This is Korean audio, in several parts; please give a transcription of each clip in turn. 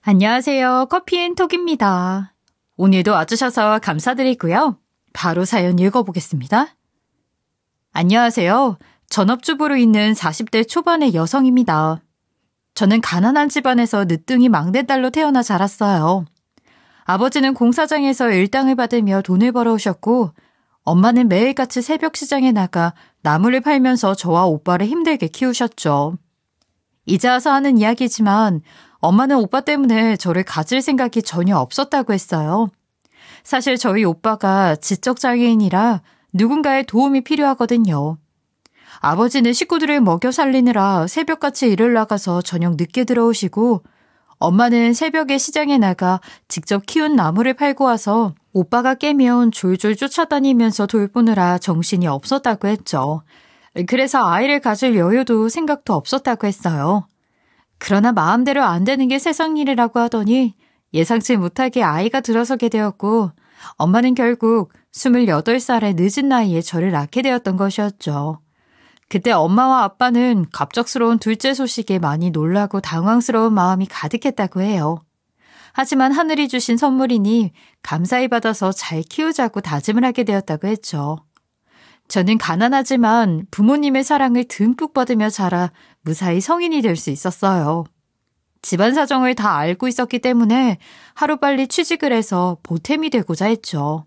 안녕하세요. 커피앤톡입니다. 오늘도 와주셔서 감사드리고요. 바로 사연 읽어보겠습니다. 안녕하세요. 전업주부로 있는 40대 초반의 여성입니다. 저는 가난한 집안에서 늦둥이 막내딸로 태어나 자랐어요. 아버지는 공사장에서 일당을 받으며 돈을 벌어오셨고 엄마는 매일같이 새벽 시장에 나가 나물을 팔면서 저와 오빠를 힘들게 키우셨죠. 이제 와서 하는 이야기지만 엄마는 오빠 때문에 저를 가질 생각이 전혀 없었다고 했어요. 사실 저희 오빠가 지적장애인이라 누군가의 도움이 필요하거든요. 아버지는 식구들을 먹여 살리느라 새벽같이 일을 나가서 저녁 늦게 들어오시고 엄마는 새벽에 시장에 나가 직접 키운 나물을 팔고 와서 오빠가 깨면 졸졸 쫓아다니면서 돌보느라 정신이 없었다고 했죠. 그래서 아이를 가질 여유도 생각도 없었다고 했어요. 그러나 마음대로 안 되는 게 세상 일이라고 하더니 예상치 못하게 아이가 들어서게 되었고 엄마는 결국 28살의 늦은 나이에 저를 낳게 되었던 것이었죠. 그때 엄마와 아빠는 갑작스러운 둘째 소식에 많이 놀라고 당황스러운 마음이 가득했다고 해요. 하지만 하늘이 주신 선물이니 감사히 받아서 잘 키우자고 다짐을 하게 되었다고 했죠. 저는 가난하지만 부모님의 사랑을 듬뿍 받으며 자라 무사히 성인이 될 수 있었어요. 집안 사정을 다 알고 있었기 때문에 하루빨리 취직을 해서 보탬이 되고자 했죠.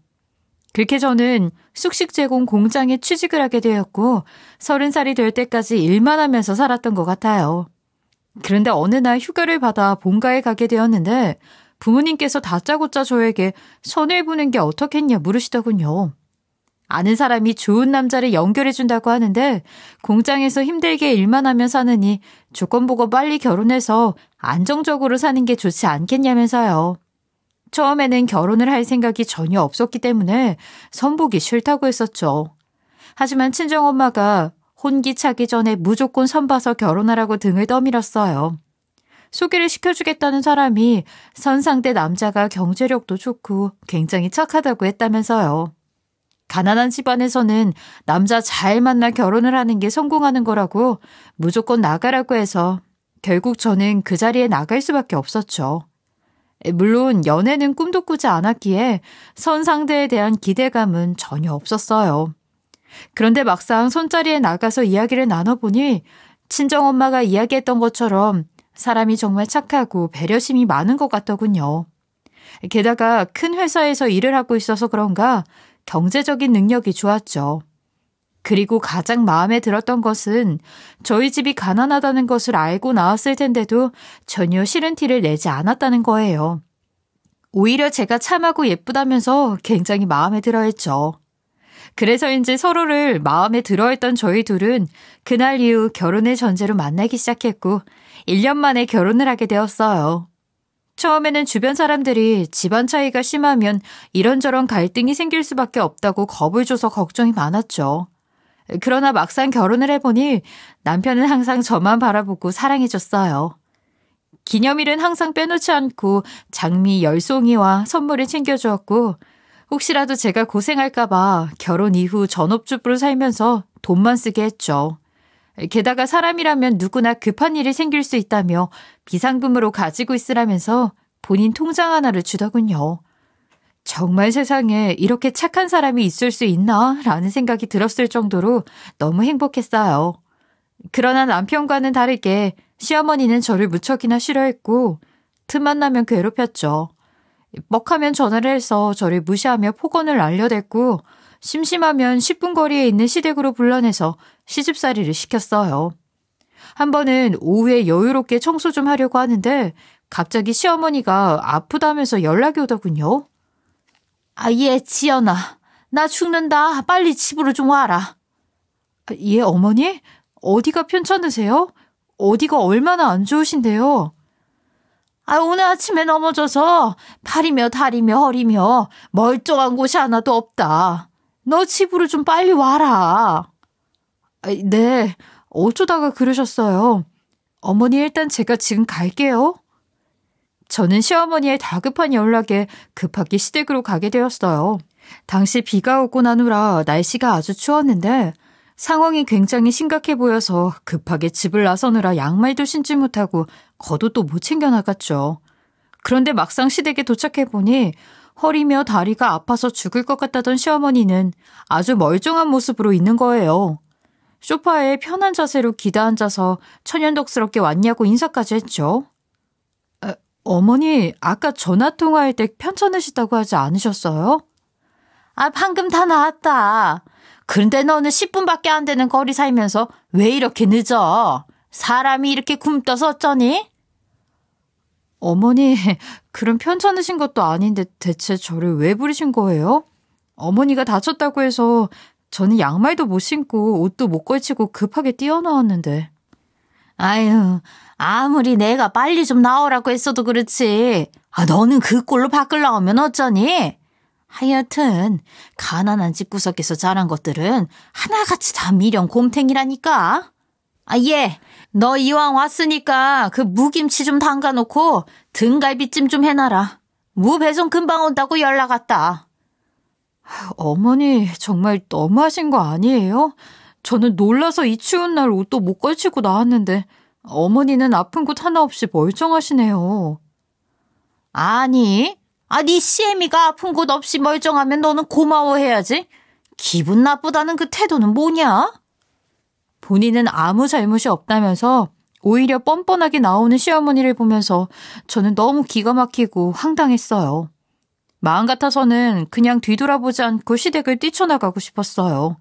그렇게 저는 숙식 제공 공장에 취직을 하게 되었고 30살이 될 때까지 일만 하면서 살았던 것 같아요. 그런데 어느 날 휴가를 받아 본가에 가게 되었는데 부모님께서 다짜고짜 저에게 손을 보는 게 어떻겠냐 물으시더군요. 아는 사람이 좋은 남자를 연결해준다고 하는데 공장에서 힘들게 일만 하며 사느니 조건 보고 빨리 결혼해서 안정적으로 사는 게 좋지 않겠냐면서요. 처음에는 결혼을 할 생각이 전혀 없었기 때문에 선보기 싫다고 했었죠. 하지만 친정엄마가 혼기차기 전에 무조건 선봐서 결혼하라고 등을 떠밀었어요. 소개를 시켜주겠다는 사람이 선상대 남자가 경제력도 좋고 굉장히 착하다고 했다면서요. 가난한 집안에서는 남자 잘 만나 결혼을 하는 게 성공하는 거라고 무조건 나가라고 해서 결국 저는 그 자리에 나갈 수밖에 없었죠. 물론 연애는 꿈도 꾸지 않았기에 선상대에 대한 기대감은 전혀 없었어요. 그런데 막상 손자리에 나가서 이야기를 나눠보니 친정엄마가 이야기했던 것처럼 사람이 정말 착하고 배려심이 많은 것 같더군요. 게다가 큰 회사에서 일을 하고 있어서 그런가 경제적인 능력이 좋았죠. 그리고 가장 마음에 들었던 것은 저희 집이 가난하다는 것을 알고 나왔을 텐데도 전혀 싫은 티를 내지 않았다는 거예요. 오히려 제가 참하고 예쁘다면서 굉장히 마음에 들어했죠. 그래서인지 서로를 마음에 들어했던 저희 둘은 그날 이후 결혼을 전제로 만나기 시작했고 1년 만에 결혼을 하게 되었어요. 처음에는 주변 사람들이 집안 차이가 심하면 이런저런 갈등이 생길 수밖에 없다고 겁을 줘서 걱정이 많았죠. 그러나 막상 결혼을 해보니 남편은 항상 저만 바라보고 사랑해줬어요. 기념일은 항상 빼놓지 않고 장미 10송이와 선물을 챙겨주었고 혹시라도 제가 고생할까봐 결혼 이후 전업주부로 살면서 돈만 쓰게 했죠. 게다가 사람이라면 누구나 급한 일이 생길 수 있다며 비상금으로 가지고 있으라면서 본인 통장 하나를 주더군요. 정말 세상에 이렇게 착한 사람이 있을 수 있나? 라는 생각이 들었을 정도로 너무 행복했어요. 그러나 남편과는 다르게 시어머니는 저를 무척이나 싫어했고 틈만 나면 괴롭혔죠. 뻑하면 전화를 해서 저를 무시하며 폭언을 날려댔고 심심하면 10분 거리에 있는 시댁으로 불러내서 시집살이를 시켰어요. 한 번은 오후에 여유롭게 청소 좀 하려고 하는데 갑자기 시어머니가 아프다면서 연락이 오더군요. 예, 지연아. 나 죽는다. 빨리 집으로 좀 와라. 예, 어머니? 어디가 편찮으세요? 어디가 얼마나 안 좋으신데요? 오늘 아침에 넘어져서 팔이며 다리며 허리며 멀쩡한 곳이 하나도 없다. 너 집으로 좀 빨리 와라. 네, 어쩌다가 그러셨어요? 어머니 일단 제가 지금 갈게요. 저는 시어머니의 다급한 연락에 급하게 시댁으로 가게 되었어요. 당시 비가 오고 나누라 날씨가 아주 추웠는데 상황이 굉장히 심각해 보여서 급하게 집을 나서느라 양말도 신지 못하고 겉옷도 못 챙겨 나갔죠. 그런데 막상 시댁에 도착해보니 허리며 다리가 아파서 죽을 것 같다던 시어머니는 아주 멀쩡한 모습으로 있는 거예요. 소파에 편한 자세로 기다 앉아서 천연덕스럽게 왔냐고 인사까지 했죠. 어머니, 아까 전화통화할 때 편찮으시다고 하지 않으셨어요? 방금 다 나왔다. 그런데 너는 10분밖에 안 되는 거리 살면서 왜 이렇게 늦어? 사람이 이렇게 굶떠서 어쩌니? 어머니, 그럼 편찮으신 것도 아닌데 대체 저를 왜 부르신 거예요? 어머니가 다쳤다고 해서 저는 양말도 못 신고 옷도 못 걸치고 급하게 뛰어나왔는데. 아유, 아무리 내가 빨리 좀 나오라고 했어도 그렇지. 너는 그 꼴로 밖을 나오면 어쩌니? 하여튼 가난한 집구석에서 자란 것들은 하나같이 다 미련 곰탱이라니까. 예, 너 이왕 왔으니까 그 무김치 좀 담가놓고 등갈비찜 좀 해놔라. 무 배송 금방 온다고 연락 왔다. 어머니, 정말 너무하신 거 아니에요? 저는 놀라서 이 추운 날 옷도 못 걸치고 나왔는데 어머니는 아픈 곳 하나 없이 멀쩡하시네요. 아니, 네 시애미가 아픈 곳 없이 멀쩡하면 너는 고마워해야지. 기분 나쁘다는 그 태도는 뭐냐? 본인은 아무 잘못이 없다면서 오히려 뻔뻔하게 나오는 시어머니를 보면서 저는 너무 기가 막히고 황당했어요. 마음 같아서는 그냥 뒤돌아보지 않고 시댁을 뛰쳐나가고 싶었어요.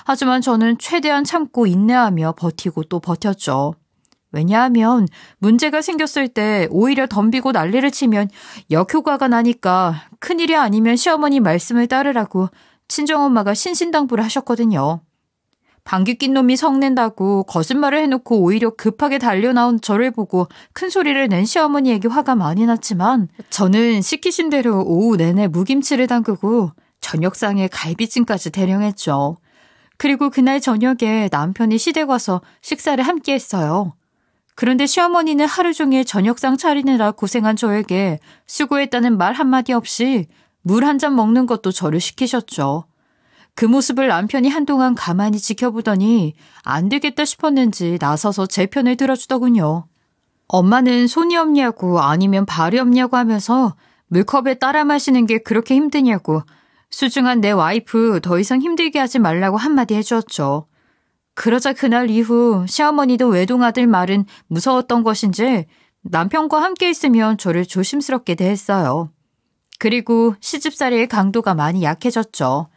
하지만 저는 최대한 참고 인내하며 버티고 또 버텼죠. 왜냐하면 문제가 생겼을 때 오히려 덤비고 난리를 치면 역효과가 나니까 큰일이 아니면 시어머니 말씀을 따르라고 친정엄마가 신신당부를 하셨거든요. 방귀 낀 놈이 성낸다고 거짓말을 해놓고 오히려 급하게 달려나온 저를 보고 큰 소리를 낸 시어머니에게 화가 많이 났지만 저는 시키신 대로 오후 내내 무김치를 담그고 저녁상에 갈비찜까지 대령했죠. 그리고 그날 저녁에 남편이 시댁 와서 식사를 함께 했어요. 그런데 시어머니는 하루 종일 저녁상 차리느라 고생한 저에게 수고했다는 말 한마디 없이 물 한 잔 먹는 것도 저를 시키셨죠. 그 모습을 남편이 한동안 가만히 지켜보더니 안 되겠다 싶었는지 나서서 제 편을 들어주더군요. 엄마는 손이 없냐고 아니면 발이 없냐고 하면서 물컵에 따라 마시는 게 그렇게 힘드냐고 수중한 내 와이프 더 이상 힘들게 하지 말라고 한마디 해주었죠. 그러자 그날 이후 시어머니도 외동아들 말은 무서웠던 것인지 남편과 함께 있으면 저를 조심스럽게 대했어요. 그리고 시집살이의 강도가 많이 약해졌죠.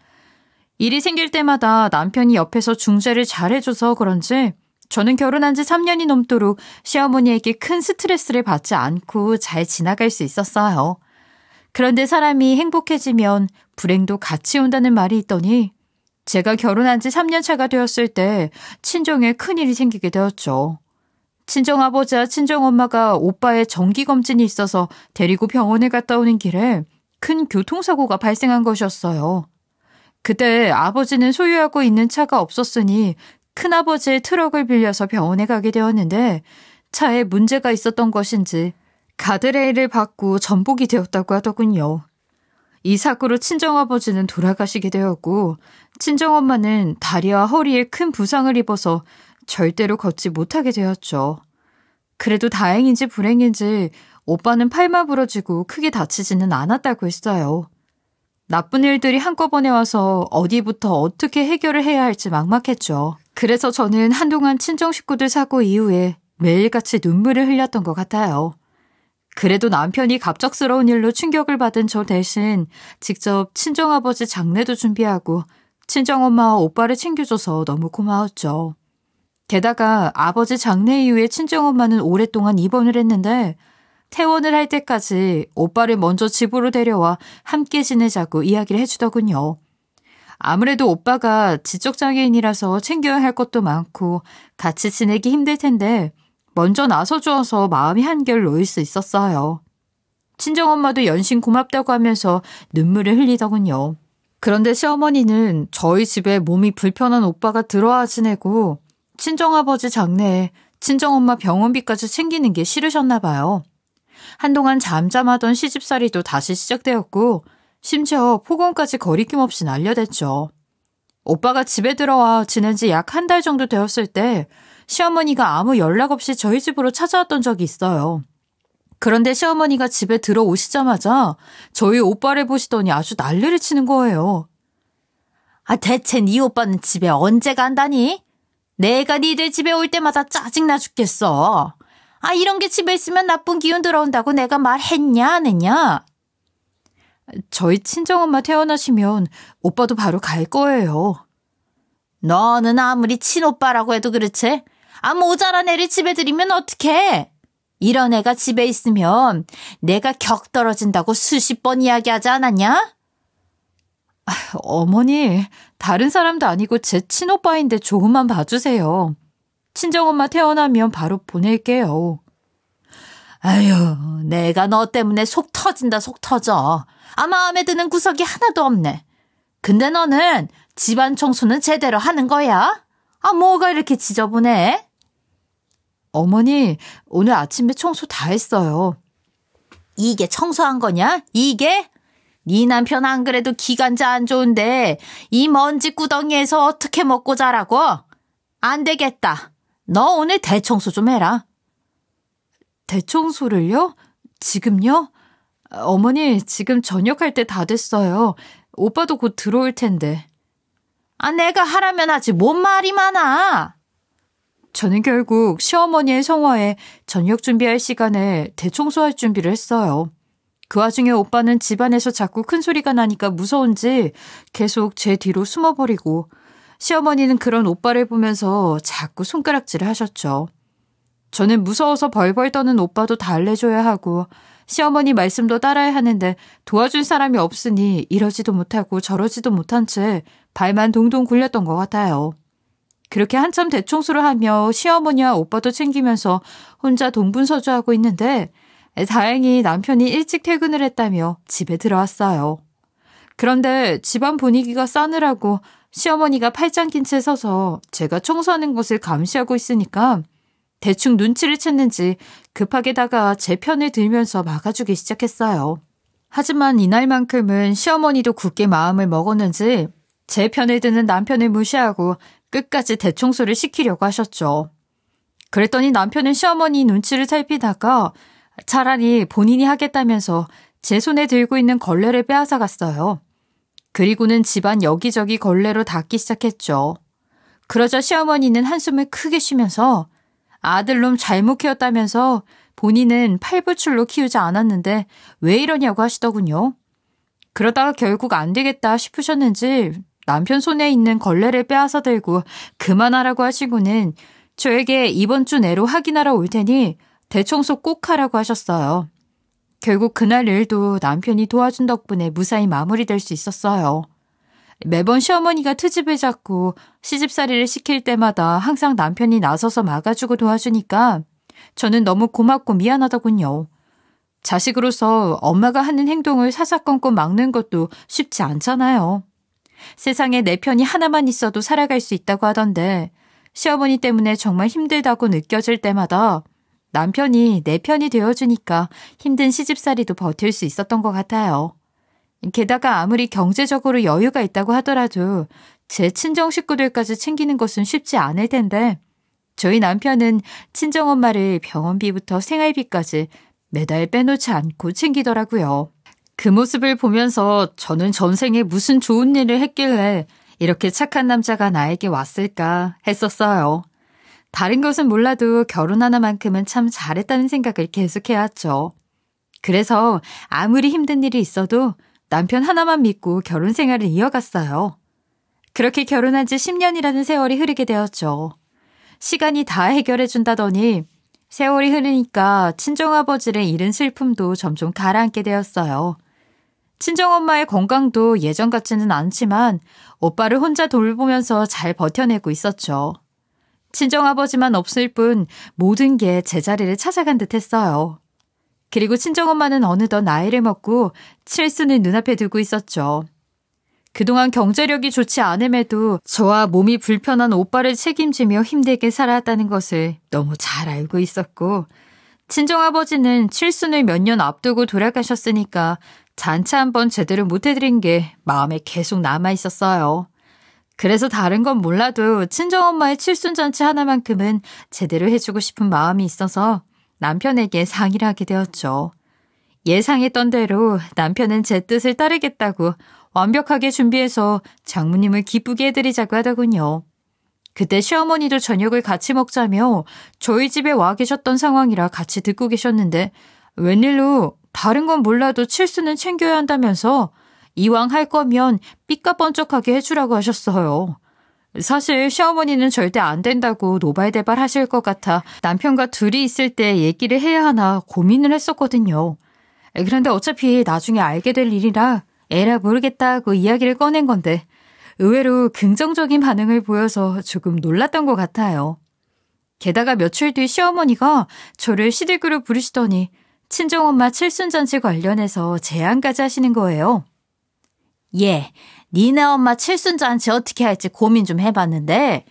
일이 생길 때마다 남편이 옆에서 중재를 잘해줘서 그런지 저는 결혼한 지 3년이 넘도록 시어머니에게 큰 스트레스를 받지 않고 잘 지나갈 수 있었어요. 그런데 사람이 행복해지면 불행도 같이 온다는 말이 있더니 제가 결혼한 지 3년 차가 되었을 때 친정에 큰일이 생기게 되었죠. 친정아버지와 친정엄마가 오빠의 정기검진이 있어서 데리고 병원에 갔다 오는 길에 큰 교통사고가 발생한 것이었어요. 그때 아버지는 소유하고 있는 차가 없었으니 큰아버지의 트럭을 빌려서 병원에 가게 되었는데 차에 문제가 있었던 것인지 가드레일을 받고 전복이 되었다고 하더군요. 이 사고로 친정아버지는 돌아가시게 되었고 친정엄마는 다리와 허리에 큰 부상을 입어서 절대로 걷지 못하게 되었죠. 그래도 다행인지 불행인지 오빠는 팔만 부러지고 크게 다치지는 않았다고 했어요. 나쁜 일들이 한꺼번에 와서 어디부터 어떻게 해결을 해야 할지 막막했죠. 그래서 저는 한동안 친정 식구들 사고 이후에 매일같이 눈물을 흘렸던 것 같아요. 그래도 남편이 갑작스러운 일로 충격을 받은 저 대신 직접 친정아버지 장례도 준비하고 친정엄마와 오빠를 챙겨줘서 너무 고마웠죠. 게다가 아버지 장례 이후에 친정엄마는 오랫동안 입원을 했는데 퇴원을 할 때까지 오빠를 먼저 집으로 데려와 함께 지내자고 이야기를 해주더군요. 아무래도 오빠가 지적장애인이라서 챙겨야 할 것도 많고 같이 지내기 힘들 텐데 먼저 나서주어서 마음이 한결 놓일 수 있었어요. 친정엄마도 연신 고맙다고 하면서 눈물을 흘리더군요. 그런데 시어머니는 저희 집에 몸이 불편한 오빠가 들어와 지내고 친정아버지 장례에 친정엄마 병원비까지 챙기는 게 싫으셨나 봐요. 한동안 잠잠하던 시집살이도 다시 시작되었고 심지어 폭언까지 거리낌 없이 날려댔죠. 오빠가 집에 들어와 지낸 지 약 한 달 정도 되었을 때 시어머니가 아무 연락 없이 저희 집으로 찾아왔던 적이 있어요. 그런데 시어머니가 집에 들어오시자마자 저희 오빠를 보시더니 아주 난리를 치는 거예요. 대체 네 오빠는 집에 언제 간다니? 내가 니들 집에 올 때마다 짜증나 죽겠어. 이런 게 집에 있으면 나쁜 기운 들어온다고 내가 말했냐 안 했냐? 저희 친정엄마 태어나시면 오빠도 바로 갈 거예요. 너는 아무리 친오빠라고 해도 그렇지? 모자란 애를 집에 들이면 어떡해? 이런 애가 집에 있으면 내가 격 떨어진다고 수십 번 이야기하지 않았냐? 어머니, 다른 사람도 아니고 제 친오빠인데 조금만 봐주세요. 친정엄마 태어나면 바로 보낼게요. 아유, 내가 너 때문에 속 터진다 속 터져. 마음에 드는 구석이 하나도 없네. 근데 너는 집안 청소는 제대로 하는 거야? 뭐가 이렇게 지저분해? 어머니, 오늘 아침에 청소 다 했어요. 이게 청소한 거냐? 이게? 네 남편 안 그래도 기관자 안 좋은데 이 먼지 구덩이에서 어떻게 먹고 자라고? 안 되겠다. 너 오늘 대청소 좀 해라. 대청소를요? 지금요? 어머니, 지금 저녁할 때 다 됐어요. 오빠도 곧 들어올 텐데. 내가 하라면 하지 뭔 말이 많아. 저는 결국 시어머니의 성화에 저녁 준비할 시간에 대청소할 준비를 했어요. 그 와중에 오빠는 집안에서 자꾸 큰 소리가 나니까 무서운지 계속 제 뒤로 숨어버리고 시어머니는 그런 오빠를 보면서 자꾸 손가락질을 하셨죠. 저는 무서워서 벌벌 떠는 오빠도 달래줘야 하고 시어머니 말씀도 따라야 하는데 도와줄 사람이 없으니 이러지도 못하고 저러지도 못한 채 발만 동동 굴렸던 것 같아요. 그렇게 한참 대청소를 하며 시어머니와 오빠도 챙기면서 혼자 동분서주하고 있는데 다행히 남편이 일찍 퇴근을 했다며 집에 들어왔어요. 그런데 집안 분위기가 싸늘하고 시어머니가 팔짱 낀 채 서서 제가 청소하는 것을 감시하고 있으니까 대충 눈치를 챘는지 급하게 다가 제 편을 들면서 막아주기 시작했어요. 하지만 이날만큼은 시어머니도 굳게 마음을 먹었는지 제 편을 드는 남편을 무시하고 끝까지 대청소를 시키려고 하셨죠. 그랬더니 남편은 시어머니 눈치를 살피다가 차라리 본인이 하겠다면서 제 손에 들고 있는 걸레를 빼앗아 갔어요. 그리고는 집안 여기저기 걸레로 닦기 시작했죠. 그러자 시어머니는 한숨을 크게 쉬면서 아들놈 잘못 키웠다면서 본인은 팔불출로 키우지 않았는데 왜 이러냐고 하시더군요. 그러다가 결국 안 되겠다 싶으셨는지 남편 손에 있는 걸레를 빼앗아 들고 그만하라고 하시고는 저에게 이번 주 내로 확인하러 올 테니 대청소 꼭 하라고 하셨어요. 결국 그날 일도 남편이 도와준 덕분에 무사히 마무리될 수 있었어요. 매번 시어머니가 트집을 잡고 시집살이를 시킬 때마다 항상 남편이 나서서 막아주고 도와주니까 저는 너무 고맙고 미안하더군요. 자식으로서 엄마가 하는 행동을 사사건건 막는 것도 쉽지 않잖아요. 세상에 내 편이 하나만 있어도 살아갈 수 있다고 하던데 시어머니 때문에 정말 힘들다고 느껴질 때마다 남편이 내 편이 되어주니까 힘든 시집살이도 버틸 수 있었던 것 같아요. 게다가 아무리 경제적으로 여유가 있다고 하더라도 제 친정 식구들까지 챙기는 것은 쉽지 않을 텐데 저희 남편은 친정엄마를 병원비부터 생활비까지 매달 빼놓지 않고 챙기더라고요. 그 모습을 보면서 저는 전생에 무슨 좋은 일을 했길래 이렇게 착한 남자가 나에게 왔을까 했었어요. 다른 것은 몰라도 결혼 하나만큼은 참 잘했다는 생각을 계속해왔죠. 그래서 아무리 힘든 일이 있어도 남편 하나만 믿고 결혼 생활을 이어갔어요. 그렇게 결혼한 지 10년이라는 세월이 흐르게 되었죠. 시간이 다 해결해준다더니 세월이 흐르니까 친정아버지를 잃은 슬픔도 점점 가라앉게 되었어요. 친정엄마의 건강도 예전 같지는 않지만 오빠를 혼자 돌보면서 잘 버텨내고 있었죠. 친정아버지만 없을 뿐 모든 게 제자리를 찾아간 듯 했어요. 그리고 친정엄마는 어느덧 나이를 먹고 칠순을 눈앞에 두고 있었죠. 그동안 경제력이 좋지 않음에도 저와 몸이 불편한 오빠를 책임지며 힘들게 살아왔다는 것을 너무 잘 알고 있었고 친정아버지는 칠순을 몇 년 앞두고 돌아가셨으니까 잔치 한번 제대로 못해드린 게 마음에 계속 남아있었어요. 그래서 다른 건 몰라도 친정엄마의 칠순잔치 하나만큼은 제대로 해주고 싶은 마음이 있어서 남편에게 상의를 하게 되었죠. 예상했던 대로 남편은 제 뜻을 따르겠다고 완벽하게 준비해서 장모님을 기쁘게 해드리자고 하더군요. 그때 시어머니도 저녁을 같이 먹자며 저희 집에 와 계셨던 상황이라 같이 듣고 계셨는데 웬일로 다른 건 몰라도 칠수는 챙겨야 한다면서 이왕 할 거면 삐까번쩍하게 해주라고 하셨어요. 사실 시어머니는 절대 안 된다고 노발대발 하실 것 같아 남편과 둘이 있을 때 얘기를 해야 하나 고민을 했었거든요. 그런데 어차피 나중에 알게 될 일이라 에라 모르겠다고 이야기를 꺼낸 건데 의외로 긍정적인 반응을 보여서 조금 놀랐던 것 같아요. 게다가 며칠 뒤 시어머니가 저를 시댁으로 부르시더니 친정엄마 칠순잔치 관련해서 제안까지 하시는 거예요. 예, 니네 엄마 칠순잔치 어떻게 할지 고민 좀 해봤는데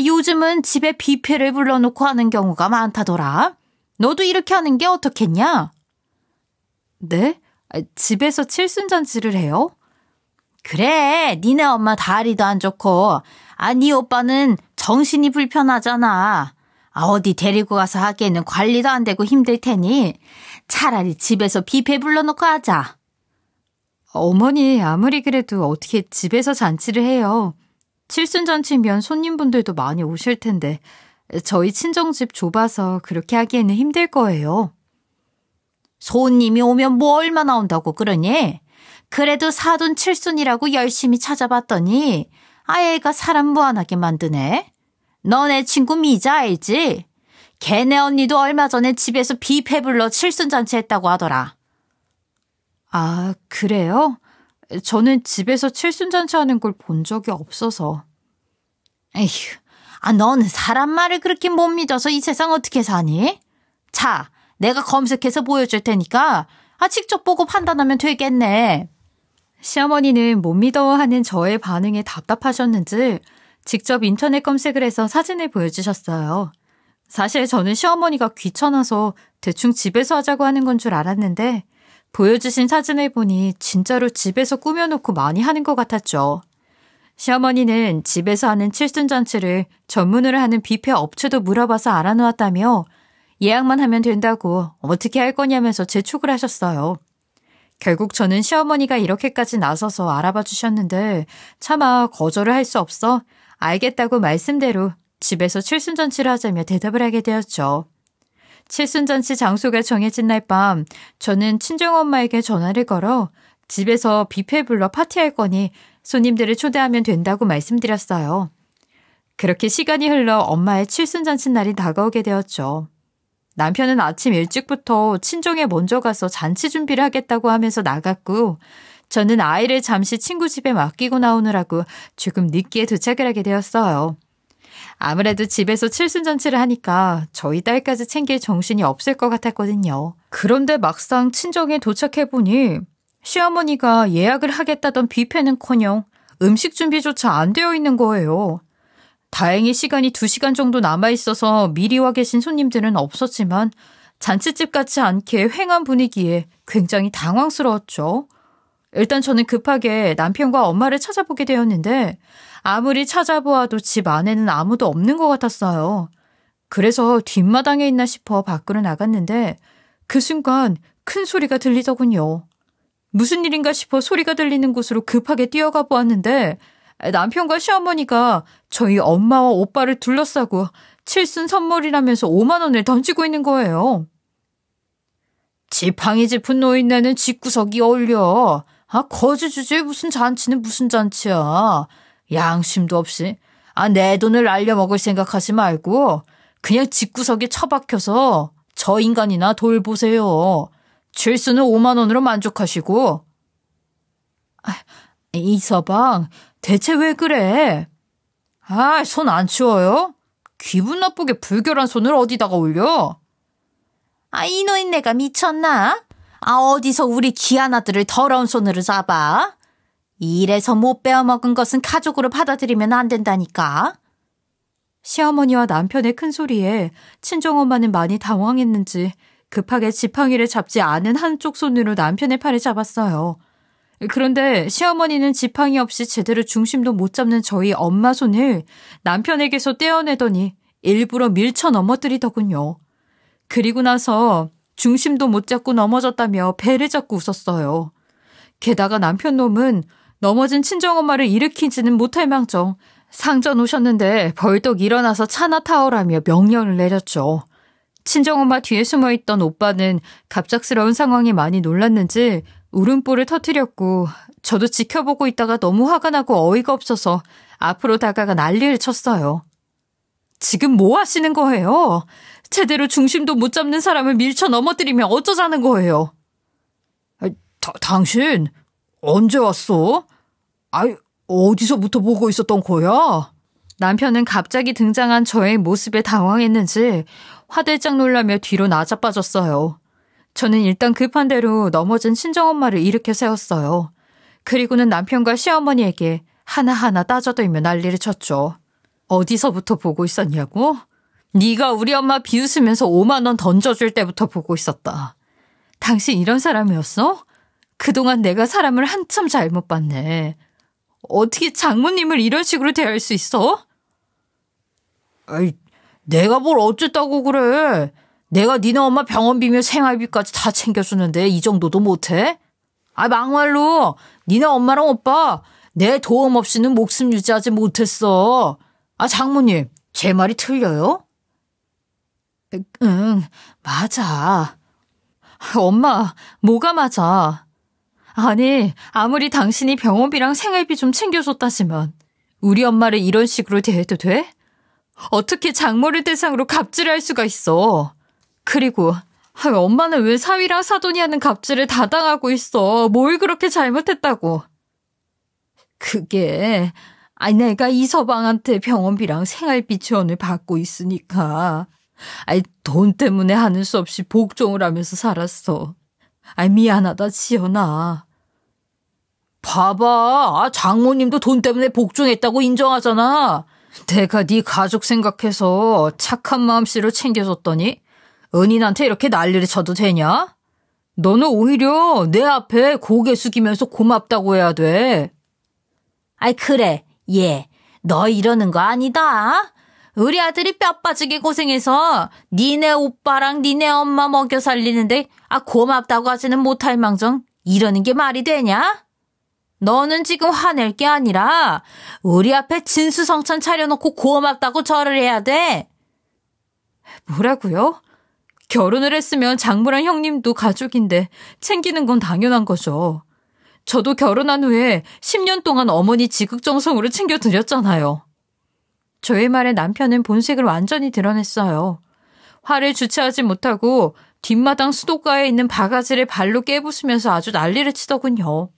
요즘은 집에 뷔페를 불러놓고 하는 경우가 많다더라. 너도 이렇게 하는 게 어떻겠냐? 네? 집에서 칠순잔치를 해요? 그래, 니네 엄마 다리도 안 좋고 네 오빠는 정신이 불편하잖아. 어디 데리고 가서 하기에는 관리도 안 되고 힘들 테니 차라리 집에서 뷔페 불러놓고 하자. 어머니 아무리 그래도 어떻게 집에서 잔치를 해요. 칠순잔치면 손님분들도 많이 오실 텐데 저희 친정집 좁아서 그렇게 하기에는 힘들 거예요. 손님이 오면 뭐 얼마나 온다고 그러니? 그래도 사돈 칠순이라고 열심히 찾아봤더니 애가 사람 무안하게 만드네. 너네 친구 미자 알지? 걔네 언니도 얼마 전에 집에서 뷔페 불러 칠순잔치 했다고 하더라. 아, 그래요? 저는 집에서 칠순잔치 하는 걸 본 적이 없어서. 에휴, 너는 사람 말을 그렇게 못 믿어서 이 세상 어떻게 사니? 자, 내가 검색해서 보여줄 테니까 직접 보고 판단하면 되겠네. 시어머니는 못 믿어하는 저의 반응에 답답하셨는지 직접 인터넷 검색을 해서 사진을 보여주셨어요. 사실 저는 시어머니가 귀찮아서 대충 집에서 하자고 하는 건 줄 알았는데 보여주신 사진을 보니 진짜로 집에서 꾸며놓고 많이 하는 것 같았죠. 시어머니는 집에서 하는 칠순잔치를 전문으로 하는 뷔페 업체도 물어봐서 알아놓았다며 예약만 하면 된다고 어떻게 할 거냐면서 재촉을 하셨어요. 결국 저는 시어머니가 이렇게까지 나서서 알아봐 주셨는데 차마 거절을 할 수 없어 알겠다고 말씀대로 집에서 칠순잔치를 하자며 대답을 하게 되었죠. 칠순잔치 장소가 정해진 날 밤 저는 친정엄마에게 전화를 걸어 집에서 뷔페 불러 파티할 거니 손님들을 초대하면 된다고 말씀드렸어요. 그렇게 시간이 흘러 엄마의 칠순잔치 날이 다가오게 되었죠. 남편은 아침 일찍부터 친정에 먼저 가서 잔치 준비를 하겠다고 하면서 나갔고 저는 아이를 잠시 친구 집에 맡기고 나오느라고 조금 늦게 도착을 하게 되었어요. 아무래도 집에서 칠순잔치를 하니까 저희 딸까지 챙길 정신이 없을 것 같았거든요. 그런데 막상 친정에 도착해보니 시어머니가 예약을 하겠다던 뷔페는커녕 음식 준비조차 안 되어 있는 거예요. 다행히 시간이 2시간 정도 남아있어서 미리 와 계신 손님들은 없었지만 잔치집 같지 않게 휑한 분위기에 굉장히 당황스러웠죠. 일단 저는 급하게 남편과 엄마를 찾아보게 되었는데 아무리 찾아보아도 집 안에는 아무도 없는 것 같았어요. 그래서 뒷마당에 있나 싶어 밖으로 나갔는데 그 순간 큰 소리가 들리더군요. 무슨 일인가 싶어 소리가 들리는 곳으로 급하게 뛰어가 보았는데 남편과 시어머니가 저희 엄마와 오빠를 둘러싸고 칠순 선물이라면서 5만 원을 던지고 있는 거예요. 지팡이 짚은 노인네는 집구석이 어울려. 거지 주제에 무슨 잔치는 무슨 잔치야. 양심도 없이. 내 돈을 날려먹을 생각하지 말고 그냥 집구석에 처박혀서 저 인간이나 돌보세요. 칠순은 5만 원으로 만족하시고. 이서방, 대체 왜 그래? 손 안 치워요? 기분 나쁘게 불결한 손을 어디다가 올려? 이 노인네가 미쳤나? 어디서 우리 귀한 아들을 더러운 손으로 잡아? 이래서 못 빼어먹은 것은 가족으로 받아들이면 안 된다니까. 시어머니와 남편의 큰 소리에 친정엄마는 많이 당황했는지 급하게 지팡이를 잡지 않은 한쪽 손으로 남편의 팔을 잡았어요. 그런데 시어머니는 지팡이 없이 제대로 중심도 못 잡는 저희 엄마 손을 남편에게서 떼어내더니 일부러 밀쳐 넘어뜨리더군요. 그리고 나서 중심도 못 잡고 넘어졌다며 배를 잡고 웃었어요. 게다가 남편 놈은 넘어진 친정엄마를 일으키지는 못할 망정 상전 오셨는데 벌떡 일어나서 차나 타오라며 명령을 내렸죠. 친정엄마 뒤에 숨어있던 오빠는 갑작스러운 상황에 많이 놀랐는지 울음보를 터뜨렸고 저도 지켜보고 있다가 너무 화가 나고 어이가 없어서 앞으로 다가가 난리를 쳤어요. 지금 뭐 하시는 거예요? 제대로 중심도 못 잡는 사람을 밀쳐 넘어뜨리면 어쩌자는 거예요? 당신 언제 왔어? 어디서부터 보고 있었던 거야? 남편은 갑자기 등장한 저의 모습에 당황했는지 화들짝 놀라며 뒤로 나자빠졌어요. 저는 일단 급한 대로 넘어진 친정엄마를 일으켜 세웠어요. 그리고는 남편과 시어머니에게 하나하나 따져들며 난리를 쳤죠. 어디서부터 보고 있었냐고? 네가 우리 엄마 비웃으면서 5만 원 던져줄 때부터 보고 있었다. 당신 이런 사람이었어? 그동안 내가 사람을 한참 잘못 봤네. 어떻게 장모님을 이런 식으로 대할 수 있어? 내가 뭘 어쨌다고 그래. 내가 니네 엄마 병원비며 생활비까지 다 챙겨주는데 이 정도도 못해? 막말로 니네 엄마랑 오빠 내 도움 없이는 목숨 유지하지 못했어. 장모님, 제 말이 틀려요? 응, 맞아. 엄마, 뭐가 맞아? 아니, 아무리 당신이 병원비랑 생활비 좀 챙겨줬다지만 우리 엄마를 이런 식으로 대해도 돼? 어떻게 장모를 대상으로 갑질할 수가 있어? 그리고 엄마는 왜 사위랑 사돈이 하는 갑질을 다 당하고 있어? 뭘 그렇게 잘못했다고? 그게 내가 이서방한테 병원비랑 생활비 지원을 받고 있으니까 돈 때문에 하는 수 없이 복종을 하면서 살았어. 미안하다 지연아. 봐봐, 장모님도 돈 때문에 복종했다고 인정하잖아. 내가 네 가족 생각해서 착한 마음씨로 챙겨줬더니 은인한테 이렇게 난리를 쳐도 되냐? 너는 오히려 내 앞에 고개 숙이면서 고맙다고 해야 돼. 그래, 너 이러는 거 아니다. 우리 아들이 뼈 빠지게 고생해서 니네 오빠랑 니네 엄마 먹여 살리는데 고맙다고 하지는 못할 망정 이러는 게 말이 되냐? 너는 지금 화낼 게 아니라 우리 앞에 진수성찬 차려놓고 고맙다고 절을 해야 돼. 뭐라고요? 결혼을 했으면 장모랑 형님도 가족인데 챙기는 건 당연한 거죠. 저도 결혼한 후에 10년 동안 어머니 지극정성으로 챙겨드렸잖아요. 저의 말에 남편은 본색을 완전히 드러냈어요. 화를 주체하지 못하고 뒷마당 수도가에 있는 바가지를 발로 깨부수면서 아주 난리를 치더군요.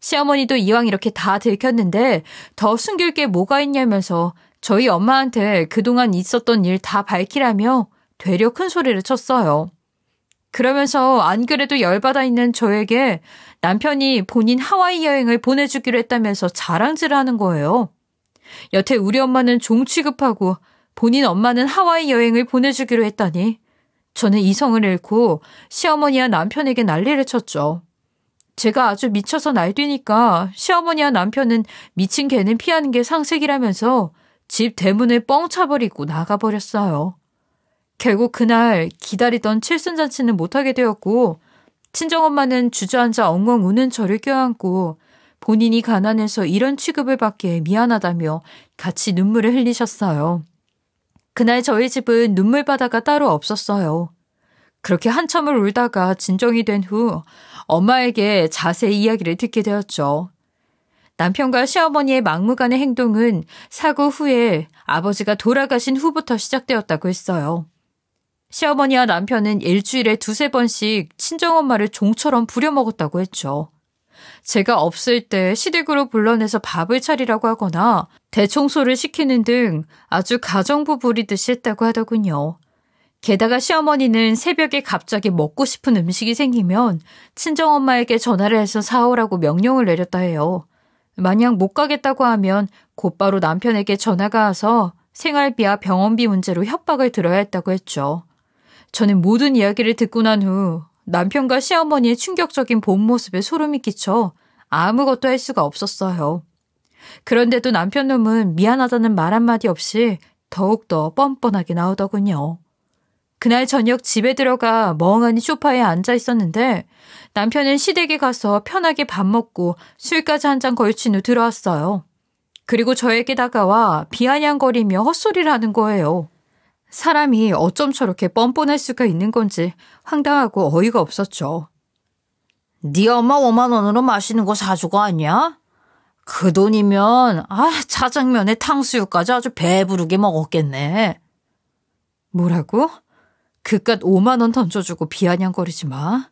시어머니도 이왕 이렇게 다 들켰는데 더 숨길 게 뭐가 있냐면서 저희 엄마한테 그동안 있었던 일 다 밝히라며 되려 큰 소리를 쳤어요. 그러면서 안 그래도 열받아 있는 저에게 남편이 본인 하와이 여행을 보내주기로 했다면서 자랑질을 하는 거예요. 여태 우리 엄마는 종 취급하고 본인 엄마는 하와이 여행을 보내주기로 했다니 저는 이성을 잃고 시어머니와 남편에게 난리를 쳤죠. 제가 아주 미쳐서 날뛰니까 시어머니와 남편은 미친 개는 피하는 게 상식이라면서 집 대문을 뻥 차버리고 나가버렸어요. 결국 그날 기다리던 칠순잔치는 못하게 되었고 친정엄마는 주저앉아 엉엉 우는 저를 껴안고 본인이 가난해서 이런 취급을 받기에 미안하다며 같이 눈물을 흘리셨어요. 그날 저희 집은 눈물바다가 따로 없었어요. 그렇게 한참을 울다가 진정이 된 후 엄마에게 자세히 이야기를 듣게 되었죠. 남편과 시어머니의 막무가내 행동은 사고 후에 아버지가 돌아가신 후부터 시작되었다고 했어요. 시어머니와 남편은 일주일에 2-3번씩 친정엄마를 종처럼 부려먹었다고 했죠. 제가 없을 때 시댁으로 불러내서 밥을 차리라고 하거나 대청소를 시키는 등 아주 가정부 부리듯이 했다고 하더군요. 게다가 시어머니는 새벽에 갑자기 먹고 싶은 음식이 생기면 친정엄마에게 전화를 해서 사오라고 명령을 내렸다 해요. 만약 못 가겠다고 하면 곧바로 남편에게 전화가 와서 생활비와 병원비 문제로 협박을 들어야 했다고 했죠. 저는 모든 이야기를 듣고 난 후 남편과 시어머니의 충격적인 본 모습에 소름이 끼쳐 아무것도 할 수가 없었어요. 그런데도 남편 놈은 미안하다는 말 한마디 없이 더욱더 뻔뻔하게 나오더군요. 그날 저녁 집에 들어가 멍하니 소파에 앉아 있었는데 남편은 시댁에 가서 편하게 밥 먹고 술까지 한 잔 걸친 후 들어왔어요. 그리고 저에게 다가와 비아냥거리며 헛소리를 하는 거예요. 사람이 어쩜 저렇게 뻔뻔할 수가 있는 건지 황당하고 어이가 없었죠. 네 엄마 5만 원으로 맛있는 거 사주고 왔냐? 그 돈이면 짜장면에 탕수육까지 아주 배부르게 먹었겠네. 뭐라고? 그깟 5만 원 던져주고 비아냥거리지 마.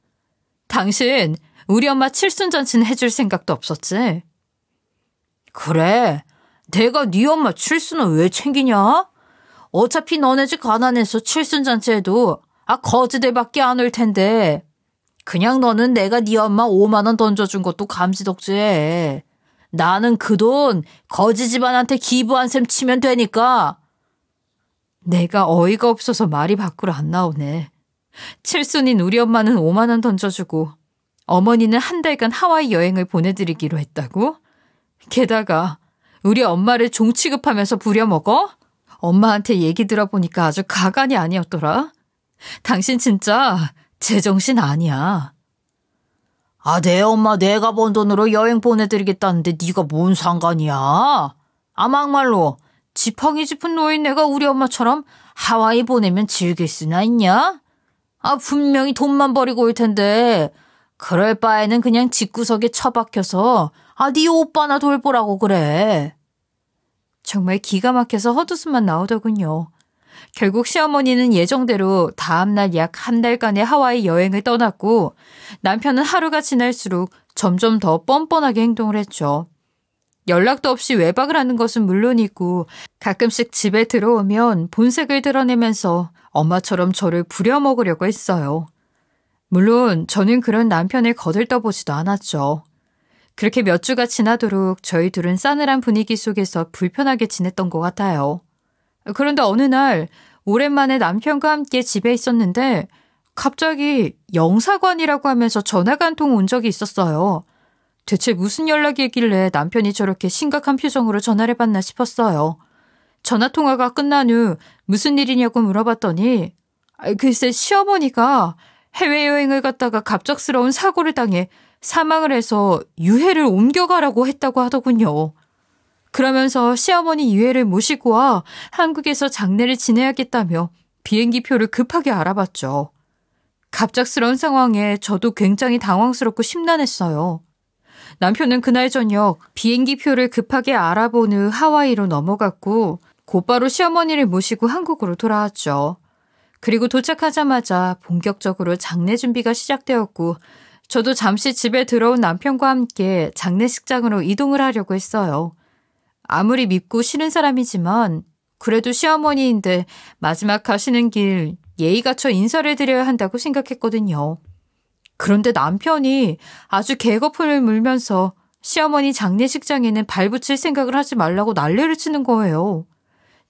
당신 우리 엄마 칠순잔치는 해줄 생각도 없었지? 그래, 내가 네 엄마 칠순은 왜 챙기냐? 어차피 너네 집 가난해서 칠순잔치 해도 거지들밖에 안 올 텐데 그냥 너는 내가 네 엄마 5만 원 던져준 것도 감지덕지해. 나는 그 돈 거지 집안한테 기부한 셈 치면 되니까. 내가 어이가 없어서 말이 밖으로 안 나오네. 칠순인 우리 엄마는 5만 원 던져주고 어머니는 한 달간 하와이 여행을 보내드리기로 했다고? 게다가 우리 엄마를 종 취급하면서 부려먹어? 엄마한테 얘기 들어보니까 아주 가관이 아니었더라. 당신 진짜 제정신 아니야. 내 엄마 내가 번 돈으로 여행 보내드리겠다는데 네가 뭔 상관이야? 막말로 지팡이 짚은 노인네가 우리 엄마처럼 하와이 보내면 즐길 수나 있냐? 분명히 돈만 버리고 올 텐데 그럴 바에는 그냥 집구석에 처박혀서 네 오빠나 돌보라고 그래. 정말 기가 막혀서 헛웃음만 나오더군요. 결국 시어머니는 예정대로 다음날 약 한 달간의 하와이 여행을 떠났고 남편은 하루가 지날수록 점점 더 뻔뻔하게 행동을 했죠. 연락도 없이 외박을 하는 것은 물론이고 가끔씩 집에 들어오면 본색을 드러내면서 엄마처럼 저를 부려먹으려고 했어요. 물론 저는 그런 남편을 거들떠보지도 않았죠. 그렇게 몇 주가 지나도록 저희 둘은 싸늘한 분위기 속에서 불편하게 지냈던 것 같아요. 그런데 어느 날 오랜만에 남편과 함께 집에 있었는데 갑자기 영사관이라고 하면서 전화가 한 통 온 적이 있었어요. 대체 무슨 연락이길래 남편이 저렇게 심각한 표정으로 전화를 받나 싶었어요. 전화통화가 끝난 후 무슨 일이냐고 물어봤더니 글쎄 시어머니가 해외여행을 갔다가 갑작스러운 사고를 당해 사망을 해서 유해를 옮겨가라고 했다고 하더군요. 그러면서 시어머니 유해를 모시고 와 한국에서 장례를 지내야겠다며 비행기표를 급하게 알아봤죠. 갑작스러운 상황에 저도 굉장히 당황스럽고 심란했어요. 남편은 그날 저녁 비행기표를 급하게 알아본 후 하와이로 넘어갔고 곧바로 시어머니를 모시고 한국으로 돌아왔죠. 그리고 도착하자마자 본격적으로 장례 준비가 시작되었고 저도 잠시 집에 들어온 남편과 함께 장례식장으로 이동을 하려고 했어요. 아무리 밉고 싫은 사람이지만 그래도 시어머니인데 마지막 가시는 길 예의 갖춰 인사를 드려야 한다고 생각했거든요. 그런데 남편이 아주 개거품을 물면서 시어머니 장례식장에는 발붙일 생각을 하지 말라고 난리를 치는 거예요.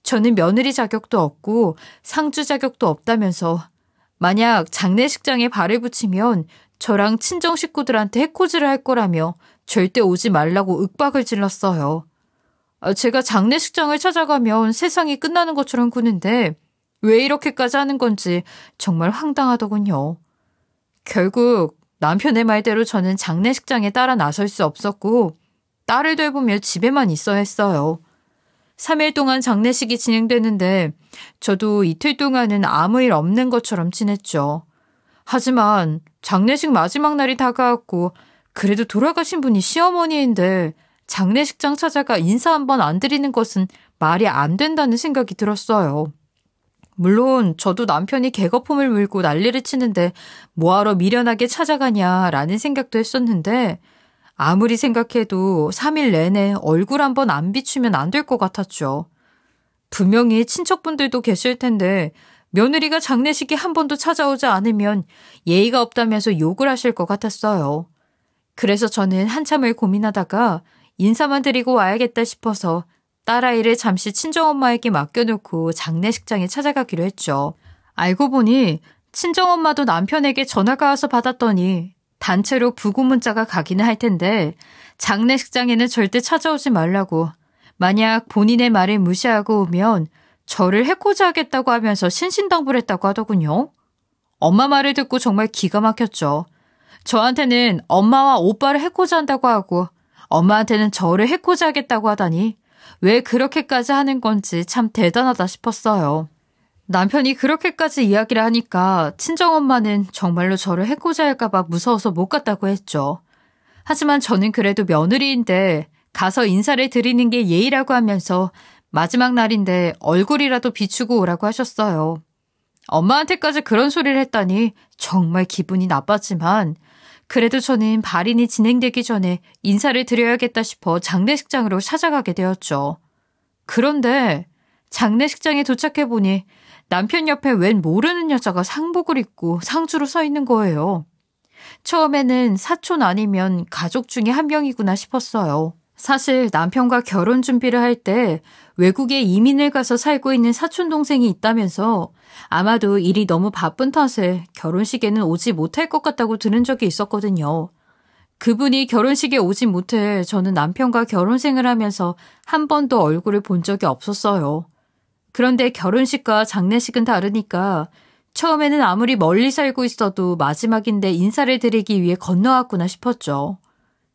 저는 며느리 자격도 없고 상주 자격도 없다면서 만약 장례식장에 발을 붙이면 저랑 친정 식구들한테 해코지를 할 거라며 절대 오지 말라고 윽박을 질렀어요. 제가 장례식장을 찾아가면 세상이 끝나는 것처럼 구는데 왜 이렇게까지 하는 건지 정말 황당하더군요. 결국 남편의 말대로 저는 장례식장에 따라 나설 수 없었고 딸을 돌보며 집에만 있어야 했어요. 3일 동안 장례식이 진행되는데 저도 이틀 동안은 아무 일 없는 것처럼 지냈죠. 하지만 장례식 마지막 날이 다가왔고 그래도 돌아가신 분이 시어머니인데 장례식장 찾아가 인사 한번 안 드리는 것은 말이 안 된다는 생각이 들었어요. 물론 저도 남편이 개거품을 물고 난리를 치는데 뭐하러 미련하게 찾아가냐라는 생각도 했었는데 아무리 생각해도 3일 내내 얼굴 한번 안 비추면 안 될 것 같았죠. 분명히 친척분들도 계실 텐데 며느리가 장례식에 한 번도 찾아오지 않으면 예의가 없다면서 욕을 하실 것 같았어요. 그래서 저는 한참을 고민하다가 인사만 드리고 와야겠다 싶어서 딸아이를 잠시 친정엄마에게 맡겨놓고 장례식장에 찾아가기로 했죠. 알고 보니 친정엄마도 남편에게 전화가 와서 받았더니 단체로 부고 문자가 가기는 할 텐데 장례식장에는 절대 찾아오지 말라고 만약 본인의 말을 무시하고 오면 저를 해코지 하겠다고 하면서 신신당부했다고 하더군요. 엄마 말을 듣고 정말 기가 막혔죠. 저한테는 엄마와 오빠를 해코지 한다고 하고 엄마한테는 저를 해코지 하겠다고 하다니 왜 그렇게까지 하는 건지 참 대단하다 싶었어요. 남편이 그렇게까지 이야기를 하니까 친정엄마는 정말로 저를 해코지 할까봐 무서워서 못 갔다고 했죠. 하지만 저는 그래도 며느리인데 가서 인사를 드리는 게 예의라고 하면서 마지막 날인데 얼굴이라도 비추고 오라고 하셨어요. 엄마한테까지 그런 소리를 했다니 정말 기분이 나빴지만 그래도 저는 발인이 진행되기 전에 인사를 드려야겠다 싶어 장례식장으로 찾아가게 되었죠. 그런데 장례식장에 도착해보니 남편 옆에 웬 모르는 여자가 상복을 입고 상주로 서 있는 거예요. 처음에는 사촌 아니면 가족 중에 한 명이구나 싶었어요. 사실 남편과 결혼 준비를 할 때 외국에 이민을 가서 살고 있는 사촌 동생이 있다면서 아마도 일이 너무 바쁜 탓에 결혼식에는 오지 못할 것 같다고 들은 적이 있었거든요. 그분이 결혼식에 오지 못해 저는 남편과 결혼생을 하면서 한 번도 얼굴을 본 적이 없었어요. 그런데 결혼식과 장례식은 다르니까 처음에는 아무리 멀리 살고 있어도 마지막인데 인사를 드리기 위해 건너왔구나 싶었죠.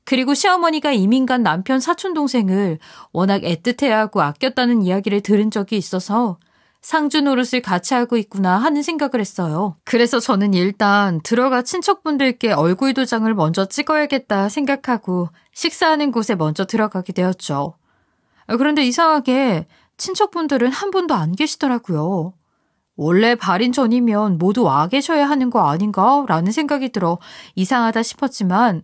그리고 시어머니가 이민 간 남편 사촌동생을 워낙 애틋해하고 아꼈다는 이야기를 들은 적이 있어서 상주 노릇을 같이 하고 있구나 하는 생각을 했어요. 그래서 저는 일단 들어가 친척분들께 얼굴 도장을 먼저 찍어야겠다 생각하고 식사하는 곳에 먼저 들어가게 되었죠. 그런데 이상하게 친척분들은 한 분도 안 계시더라고요. 원래 발인 전이면 모두 와 계셔야 하는 거 아닌가? 라는 생각이 들어 이상하다 싶었지만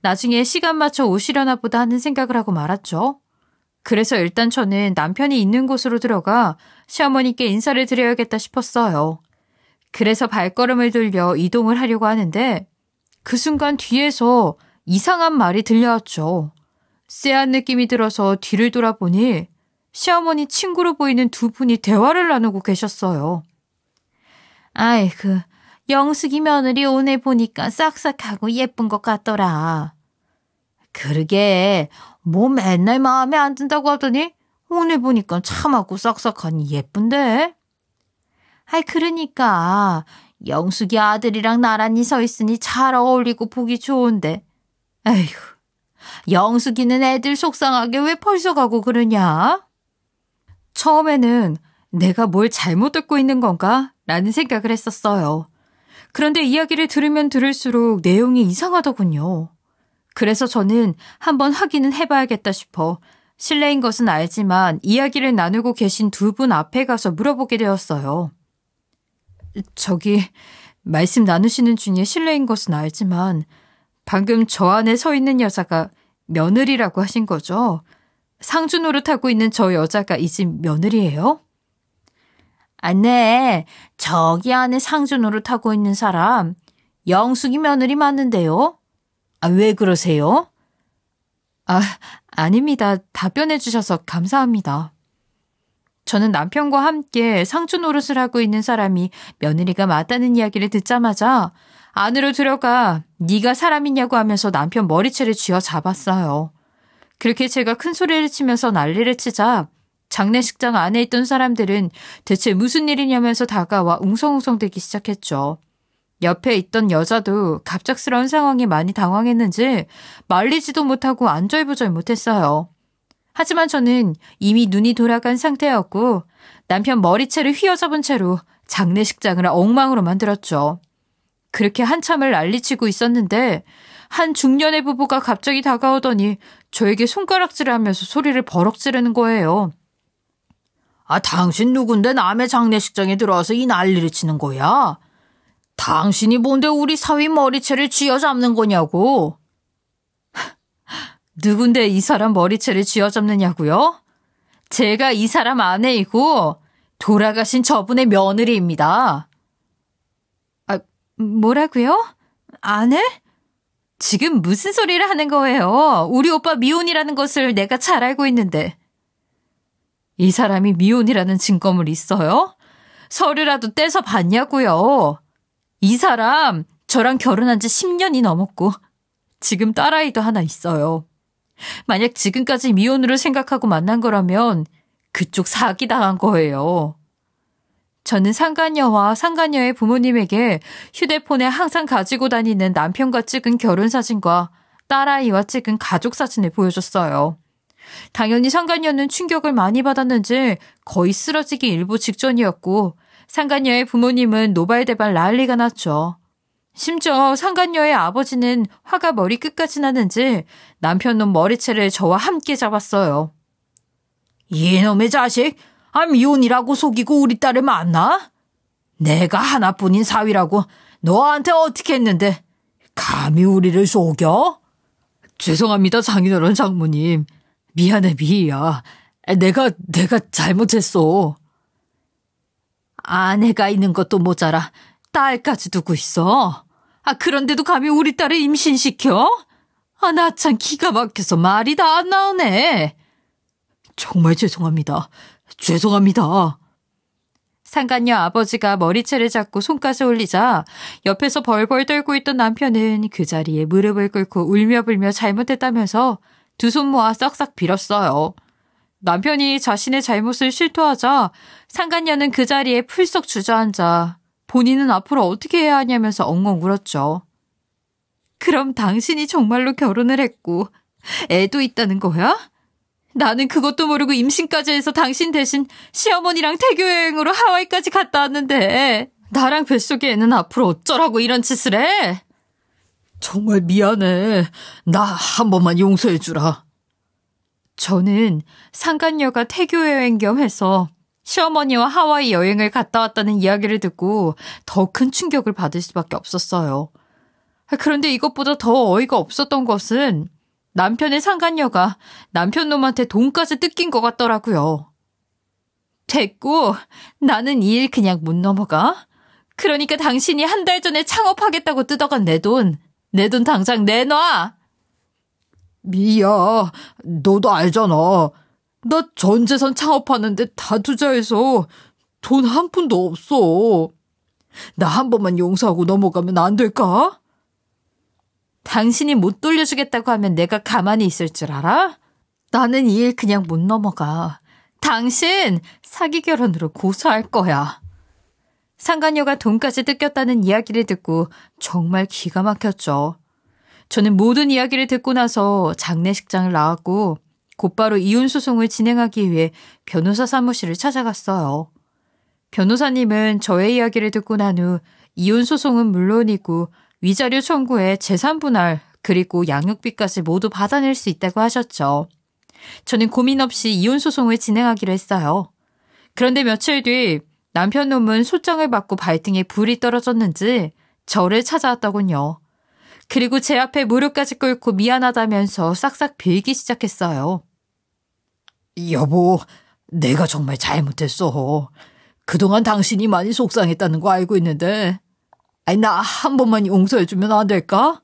나중에 시간 맞춰 오시려나 보다 하는 생각을 하고 말았죠. 그래서 일단 저는 남편이 있는 곳으로 들어가 시어머니께 인사를 드려야겠다 싶었어요. 그래서 발걸음을 돌려 이동을 하려고 하는데 그 순간 뒤에서 이상한 말이 들려왔죠. 쎄한 느낌이 들어서 뒤를 돌아보니 시어머니 친구로 보이는 두 분이 대화를 나누고 계셨어요. 아이고, 영숙이 며느리 오늘 보니까 싹싹하고 예쁜 것 같더라. 그러게, 뭐 맨날 마음에 안 든다고 하더니 오늘 보니까 참하고 싹싹하니 예쁜데? 아이, 그러니까 영숙이 아들이랑 나란히 서 있으니 잘 어울리고 보기 좋은데. 아이고, 영숙이는 애들 속상하게 왜 벌써 가고 그러냐? 처음에는 내가 뭘 잘못 듣고 있는 건가? 라는 생각을 했었어요. 그런데 이야기를 들으면 들을수록 내용이 이상하더군요. 그래서 저는 한번 확인은 해봐야겠다 싶어 실례인 것은 알지만 이야기를 나누고 계신 두 분 앞에 가서 물어보게 되었어요. 저기 말씀 나누시는 중에 실례인 것은 알지만 방금 저 안에 서 있는 여자가 며느리라고 하신 거죠? 상주 노릇하고 있는 저 여자가 이 집 며느리예요? 아, 네. 저기 안에 상주 노릇하고 있는 사람 영숙이 며느리 맞는데요? 아, 왜 그러세요? 아, 아닙니다. 답변해 주셔서 감사합니다. 저는 남편과 함께 상주 노릇을 하고 있는 사람이 며느리가 맞다는 이야기를 듣자마자 안으로 들어가 네가 사람이냐고 하면서 남편 머리채를 쥐어잡았어요. 그렇게 제가 큰 소리를 치면서 난리를 치자 장례식장 안에 있던 사람들은 대체 무슨 일이냐면서 다가와 웅성웅성대기 시작했죠. 옆에 있던 여자도 갑작스러운 상황에 많이 당황했는지 말리지도 못하고 안절부절 못했어요. 하지만 저는 이미 눈이 돌아간 상태였고 남편 머리채를 휘어잡은 채로 장례식장을 엉망으로 만들었죠. 그렇게 한참을 난리치고 있었는데 한 중년의 부부가 갑자기 다가오더니 저에게 손가락질을 하면서 소리를 버럭 지르는 거예요. 아, 당신 누군데 남의 장례식장에 들어와서 이 난리를 치는 거야? 당신이 뭔데 우리 사위 머리채를 쥐어잡는 거냐고? 누군데 이 사람 머리채를 쥐어잡느냐고요? 제가 이 사람 아내이고 돌아가신 저분의 며느리입니다. 아, 뭐라고요? 아내? 지금 무슨 소리를 하는 거예요? 우리 오빠 미혼이라는 것을 내가 잘 알고 있는데. 이 사람이 미혼이라는 증거물 있어요? 서류라도 떼서 봤냐고요? 이 사람 저랑 결혼한 지 10년이 넘었고 지금 딸아이도 하나 있어요. 만약 지금까지 미혼으로 생각하고 만난 거라면 그쪽 사기당한 거예요. 저는 상간녀와 상간녀의 부모님에게 휴대폰에 항상 가지고 다니는 남편과 찍은 결혼사진과 딸아이와 찍은 가족사진을 보여줬어요. 당연히 상간녀는 충격을 많이 받았는지 거의 쓰러지기 일보 직전이었고 상간녀의 부모님은 노발대발 난리가 났죠. 심지어 상간녀의 아버지는 화가 머리끝까지 나는지 남편놈 머리채를 저와 함께 잡았어요. 이놈의 자식! 미혼이라고 속이고 우리 딸을 만나? 내가 하나뿐인 사위라고 너한테 어떻게 했는데 감히 우리를 속여? 죄송합니다, 장인어른 장모님. 미안해, 미희야. 내가 잘못했어. 아내가 있는 것도 모자라 딸까지 두고 있어. 그런데도 감히 우리 딸을 임신시켜? 나 참 기가 막혀서 말이 다 안 나오네. 정말 죄송합니다. 죄송합니다. 상간녀 아버지가 머리채를 잡고 손까지 올리자 옆에서 벌벌 떨고 있던 남편은 그 자리에 무릎을 꿇고 울며불며 잘못했다면서 두 손 모아 싹싹 빌었어요. 남편이 자신의 잘못을 실토하자 상간녀는 그 자리에 풀썩 주저앉아 본인은 앞으로 어떻게 해야 하냐면서 엉엉 울었죠. 그럼 당신이 정말로 결혼을 했고 애도 있다는 거야? 나는 그것도 모르고 임신까지 해서 당신 대신 시어머니랑 태교 여행으로 하와이까지 갔다 왔는데 나랑 뱃속에 애는 앞으로 어쩌라고 이런 짓을 해? 정말 미안해. 나 한 번만 용서해 주라. 저는 상간녀가 태교 여행 겸 해서 시어머니와 하와이 여행을 갔다 왔다는 이야기를 듣고 더 큰 충격을 받을 수밖에 없었어요. 그런데 이것보다 더 어이가 없었던 것은 남편의 상간녀가 남편놈한테 돈까지 뜯긴 것 같더라고요. 됐고 나는 이 일 그냥 못 넘어가? 그러니까 당신이 한 달 전에 창업하겠다고 뜯어간 내 돈 당장 내놔! 미야, 너도 알잖아. 나 전 재산 창업하는데 다 투자해서 돈 한 푼도 없어. 나 한 번만 용서하고 넘어가면 안 될까? 당신이 못 돌려주겠다고 하면 내가 가만히 있을 줄 알아? 나는 이 일 그냥 못 넘어가. 당신 사기 결혼으로 고소할 거야. 상간녀가 돈까지 뜯겼다는 이야기를 듣고 정말 기가 막혔죠. 저는 모든 이야기를 듣고 나서 장례식장을 나왔고 곧바로 이혼소송을 진행하기 위해 변호사 사무실을 찾아갔어요. 변호사님은 저의 이야기를 듣고 난 후 이혼소송은 물론이고 위자료 청구에 재산분할 그리고 양육비까지 모두 받아낼 수 있다고 하셨죠. 저는 고민 없이 이혼소송을 진행하기로 했어요. 그런데 며칠 뒤 남편 놈은 소장을 받고 발등에 불이 떨어졌는지 저를 찾아왔더군요. 그리고 제 앞에 무릎까지 꿇고 미안하다면서 싹싹 빌기 시작했어요. 여보, 내가 정말 잘못했어. 그동안 당신이 많이 속상했다는 거 알고 있는데 나 한 번만 용서해주면 안 될까?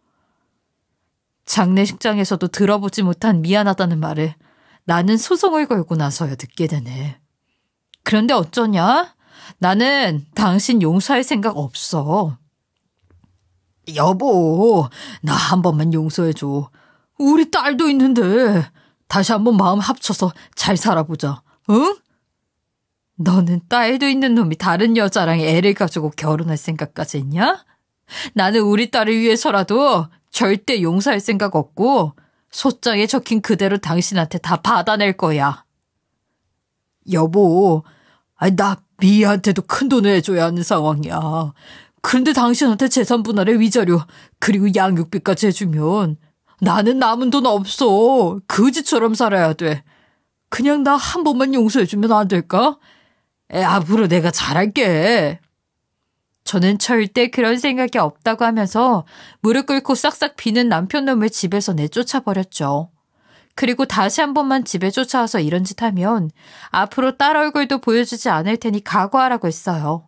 장례식장에서도 들어보지 못한 미안하다는 말을 나는 소송을 걸고 나서야 듣게 되네. 그런데 어쩌냐? 나는 당신 용서할 생각 없어. 여보, 나 한 번만 용서해줘. 우리 딸도 있는데 다시 한번 마음 합쳐서 잘 살아보자. 응? 너는 딸도 있는 놈이 다른 여자랑 애를 가지고 결혼할 생각까지 했냐? 나는 우리 딸을 위해서라도 절대 용서할 생각 없고 소장에 적힌 그대로 당신한테 다 받아낼 거야. 여보, 나 미희한테도 큰 돈을 해줘야 하는 상황이야. 그런데 당신한테 재산 분할의 위자료 그리고 양육비까지 해주면 나는 남은 돈 없어. 거지처럼 살아야 돼. 그냥 나 한 번만 용서해주면 안 될까? 앞으로 내가 잘할게. 저는 절대 그런 생각이 없다고 하면서 무릎 꿇고 싹싹 비는 남편 놈을 집에서 내쫓아버렸죠. 그리고 다시 한 번만 집에 쫓아와서 이런 짓 하면 앞으로 딸 얼굴도 보여주지 않을 테니 각오하라고 했어요.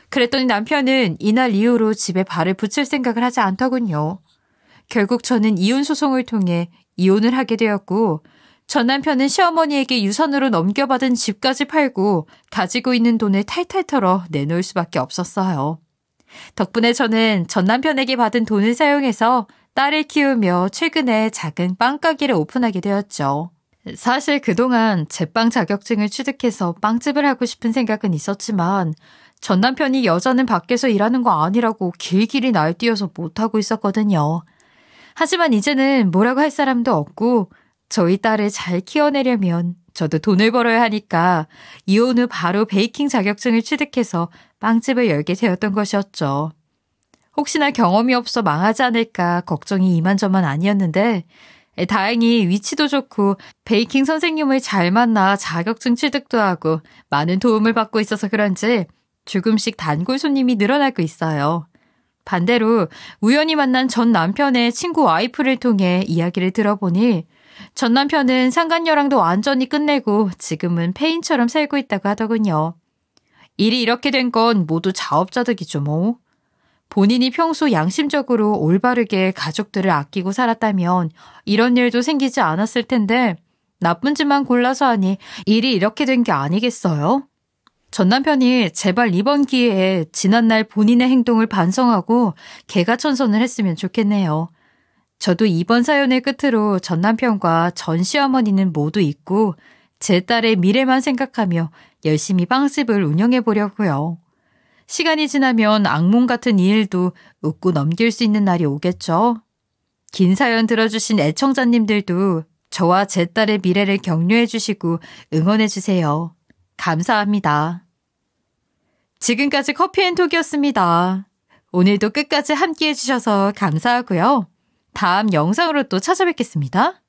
그랬더니 남편은 이날 이후로 집에 발을 붙일 생각을 하지 않더군요. 결국 저는 이혼소송을 통해 이혼을 하게 되었고 전 남편은 시어머니에게 유산으로 넘겨받은 집까지 팔고 가지고 있는 돈을 탈탈 털어 내놓을 수밖에 없었어요. 덕분에 저는 전 남편에게 받은 돈을 사용해서 딸을 키우며 최근에 작은 빵가게를 오픈하게 되었죠. 사실 그동안 제빵 자격증을 취득해서 빵집을 하고 싶은 생각은 있었지만 전 남편이 여자는 밖에서 일하는 거 아니라고 길길이 날뛰어서 못하고 있었거든요. 하지만 이제는 뭐라고 할 사람도 없고 저희 딸을 잘 키워내려면 저도 돈을 벌어야 하니까 이혼 후 바로 베이킹 자격증을 취득해서 빵집을 열게 되었던 것이었죠. 혹시나 경험이 없어 망하지 않을까 걱정이 이만저만 아니었는데 다행히 위치도 좋고 베이킹 선생님을 잘 만나 자격증 취득도 하고 많은 도움을 받고 있어서 그런지 조금씩 단골 손님이 늘어나고 있어요. 반대로 우연히 만난 전 남편의 친구 와이프를 통해 이야기를 들어보니 전 남편은 상간녀랑도 완전히 끝내고 지금은 폐인처럼 살고 있다고 하더군요. 일이 이렇게 된 건 모두 자업자 덕이죠 뭐. 본인이 평소 양심적으로 올바르게 가족들을 아끼고 살았다면 이런 일도 생기지 않았을 텐데 나쁜 짓만 골라서 하니 일이 이렇게 된 게 아니겠어요? 전 남편이 제발 이번 기회에 지난날 본인의 행동을 반성하고 개가천선을 했으면 좋겠네요. 저도 이번 사연을 끝으로 전 남편과 전 시어머니는 모두 잊고 제 딸의 미래만 생각하며 열심히 빵집을 운영해 보려고요. 시간이 지나면 악몽 같은 이 일도 웃고 넘길 수 있는 날이 오겠죠. 긴 사연 들어주신 애청자님들도 저와 제 딸의 미래를 격려해 주시고 응원해 주세요. 감사합니다. 지금까지 커피앤톡이었습니다. 오늘도 끝까지 함께해 주셔서 감사하고요. 다음 영상으로 또 찾아뵙겠습니다.